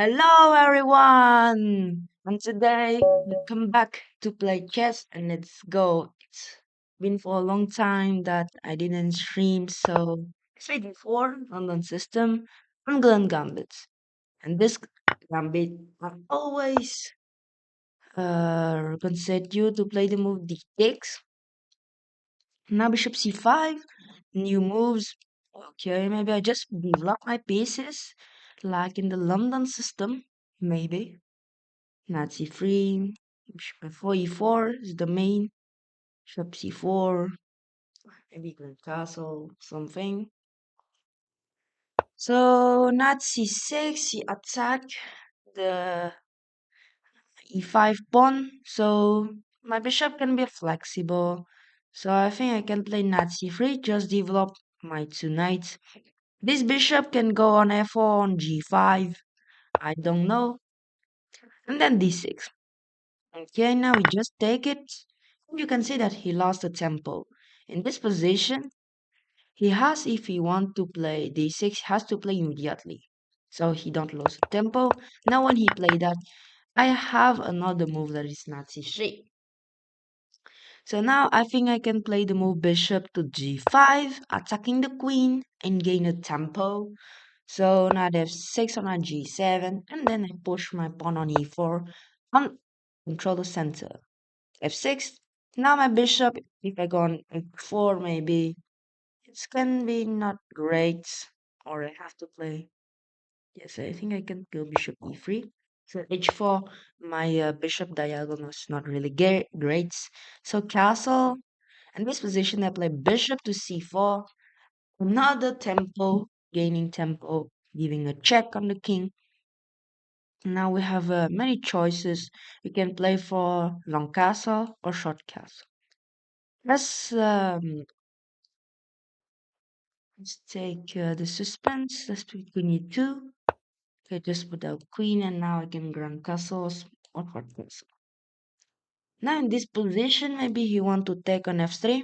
Hello everyone! And today we come back to play chess and let's go. It's been for a long time that I didn't stream, so I played before London system, Englund Gambit. And this Gambit I always recommend you to play the move d6. Now bishop c5, new moves. Okay, maybe I just develop my pieces like in the London system, maybe. Knight c3, bishop f4, e4 is the main, bishop c4, maybe grand castle, something. So knight c6, he attack the e5 pawn, so my bishop can be flexible. So I think I can play knight c3, just develop my two knights. This bishop can go on f4, on g5, I don't know, and then d6. Okay, now we just take it. You can see that he lost the tempo. In this position, he has, if he want to play d6, has to play immediately. So he don't lose the tempo. Now when he play that, I have another move that is not c3. So now I think I can play the move bishop to g5, attacking the queen and gain a tempo. So now I have 6 on a g7, and then I push my pawn on e4 and control the center. f6. Now my bishop, if I go on f4, maybe it can be not great, or I have to play. Yes, I think I can go bishop e3. So h4, my bishop diagonal is not really great. So castle, in this position I play bishop to c4, another tempo, gaining tempo, giving a check on the king. Now we have many choices. We can play for long castle or short castle. Let's take the suspense. Let's pick queen e2. Okay, just put out queen, and now I can grand castles or short castle. Now in this position, maybe he want to take on f3.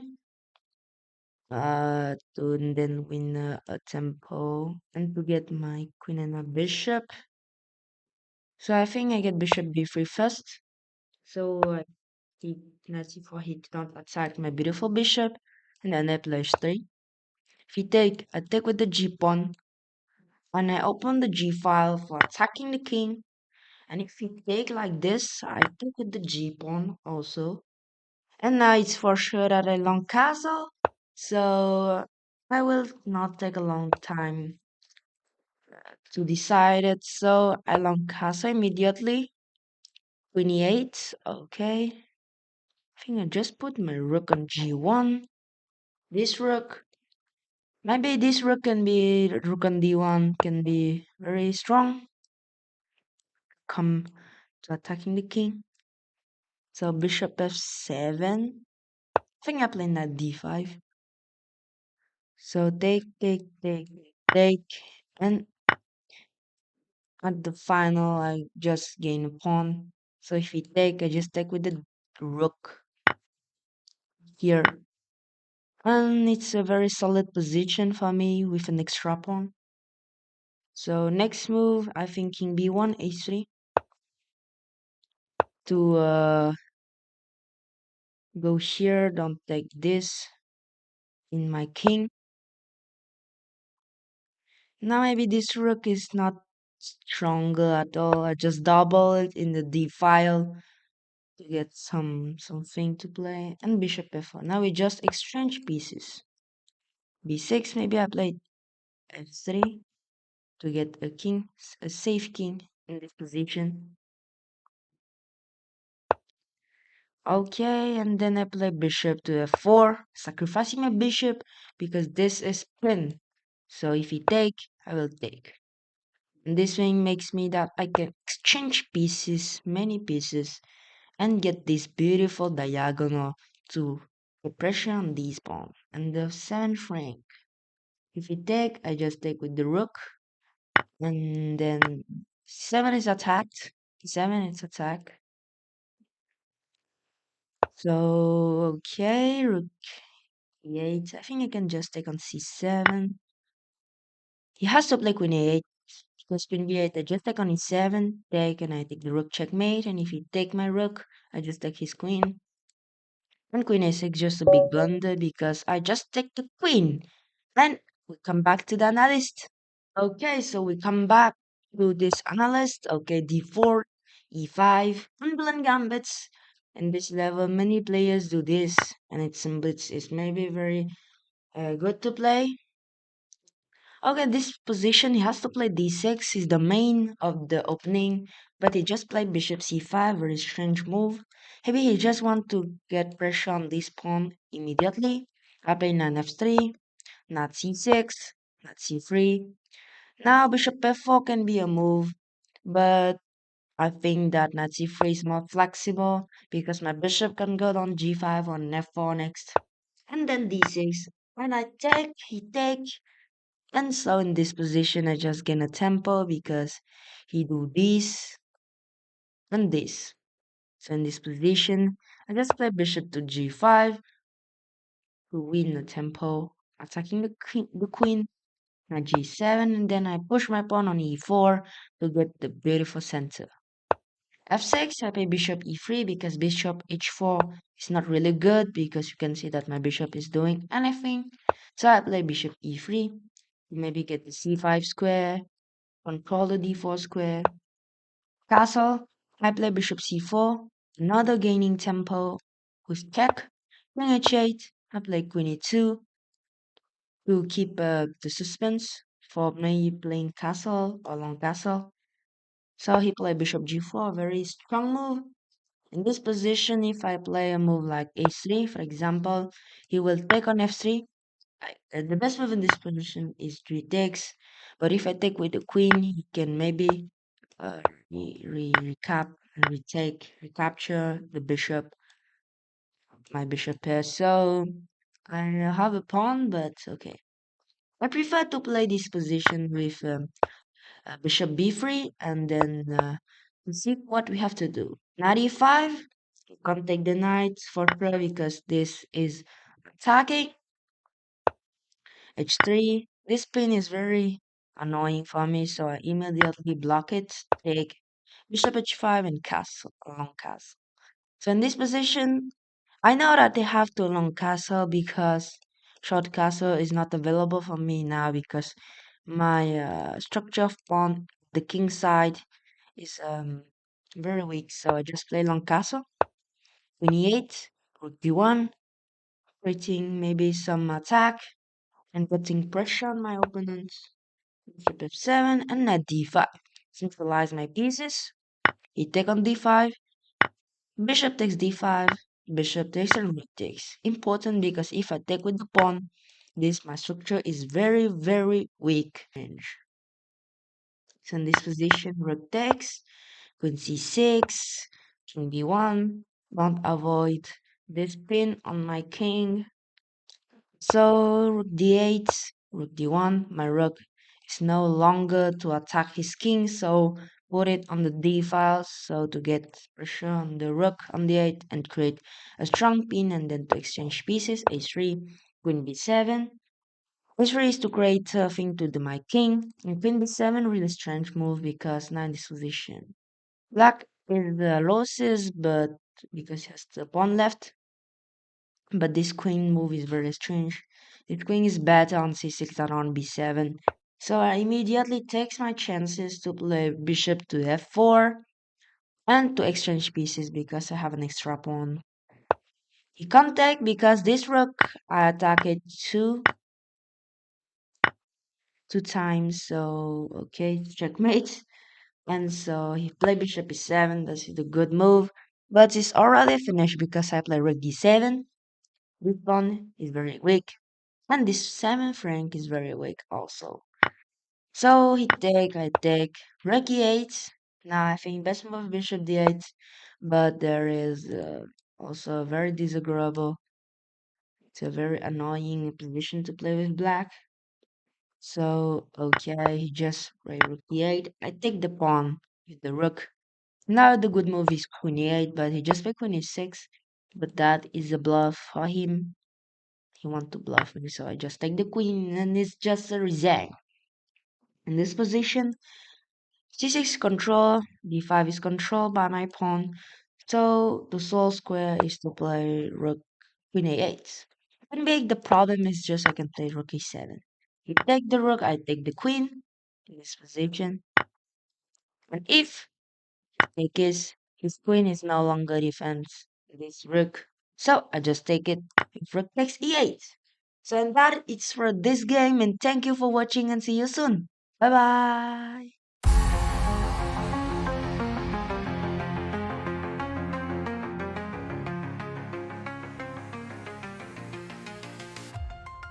To then win a tempo and to get my queen and a bishop. So I think I get bishop b3 first. So he knight c4, he cannot attack my beautiful bishop, and then I play h3. If he take, I take with the g pawn, and I open the g file for attacking the king. And if he take like this, I take with the g pawn also. And now it's for sure that I long castle. So I will not take a long time to decide it. So I long castle immediately. 28. Okay. I think I just put my rook on g1. This rook. Maybe this rook can be rook on d1 can be very strong. Come to attacking the king. So bishop f7. I think I play knight d5. So take, and at the final I just gain a pawn. So if he take, I just take with the rook here. And it's a very solid position for me with an extra pawn. So next move, I think king b1, h3 to go here. Don't take this in my king. Now maybe this rook is not stronger at all. I just double it in the d file to get something to play, and bishop f4. Now we just exchange pieces. b6, maybe I played f3 to get a king, a safe king in this position. Okay, and then I play bishop to f4, sacrificing my bishop because this is pin. So if he take, I will take. And this thing makes me that I can exchange pieces, many pieces, and get this beautiful diagonal to put pressure on these pawns. And the 7th rank. If you take, I just take with the rook. And then 7 is attacked. 7 is attack. So, okay, rook e8. I think I can just take on c7. He has to play queen a8 Because queen b8, I just take on e7, take, and I take the rook checkmate. And if he take my rook, I just take his queen. And queen a6 just a big blunder because I just take the queen. Then we come back to the analyst. Okay, so we come back to this analyst. Okay, d4, e5, Englund gambits. In this level, many players do this, and it's maybe very good to play. Okay, this position he has to play d6. He's the main of the opening, but he just played bishop c5, very strange move. Maybe he just want to get pressure on this pawn immediately. I play knight f3, not c6, not c3. Now bishop f4 can be a move, but I think that knight c3 is more flexible because my bishop can go on g5 on f4 next, and then d6. When I take, he take, and so in this position I just gain a tempo because he do this and this. So in this position, I just play bishop to g5 to win the tempo, attacking the queen at g7, and then I push my pawn on e4 to get the beautiful center. f6, I play bishop e3 because bishop h4 is not really good because you can see that my bishop is doing anything. So I play bishop e3, maybe get the c5 square, control the d4 square. Castle, I play bishop c4, another gaining tempo with check. Queen h8, I play queen e2 to keep the suspense for me playing castle or long castle. So he played bishop g4, very strong move. In this position, if I play a move like h3, for example, he will take on f3. The best move in this position is 3 takes, but if I take with the queen, he can maybe uh, recapture the bishop, my bishop here. So I have a pawn, but okay. I prefer to play this position with bishop b3, and then see what we have to do. Knight e5, you can't take the knight for sure because this is attacking. h3, this pin is very annoying for me, so I immediately block it, take bishop h5 and castle, long castle. So in this position, I know that they have to long castle because short castle is not available for me now because my structure of pawn, the king side, is very weak. So I just play long castle, queen e8, rook d1, creating maybe some attack and putting pressure on my opponents. Bishop f7 and knight d5. Centralize my pieces. He take on d5. Bishop takes d5. Bishop takes and rook takes. Important because if I take with the pawn, this my structure is very very weak. So in this position, rook takes, queen c6, king b1. Don't avoid this pin on my king. So rook d8, rook d1. My rook is no longer to attack his king, so put it on the d file so to get pressure on the rook on d8 and create a strong pin, and then to exchange pieces. a3, queen b7. a3 is to create a thing to my king, and queen b7 really strange move because now in this position. Black is the losses, but because he has the pawn left. But this queen move is very strange. This queen is better on c6 than on b7. So I immediately takes my chances to play bishop to f4 and to exchange pieces because I have an extra pawn. He can't take because this rook I attack it two times. So okay, checkmate. And so he played bishop e7. This is a good move, but it's already finished because I play rook d7. This pawn is very weak. And this 7th rank is very weak also. So I take, rook e8. Now I think best move bishop d8, but there is also very disagreeable. It's a very annoying position to play with black. So okay, he just play rook e8. I take the pawn with the rook. Now the good move is queen e8, but he just played queen e6. But that is a bluff for him. He want to bluff me, so I just take the queen, and it's just a resign. In this position, c6 control, d5 is controlled by my pawn. So the sole square is to play rook queen a8. And big, the problem is just I can play rook e7. You take the rook, I take the queen in this position. And if take his queen is no longer defends this rook. So I just take it if rook takes e8. So and that it's for this game and thank you for watching and see you soon. Bye bye.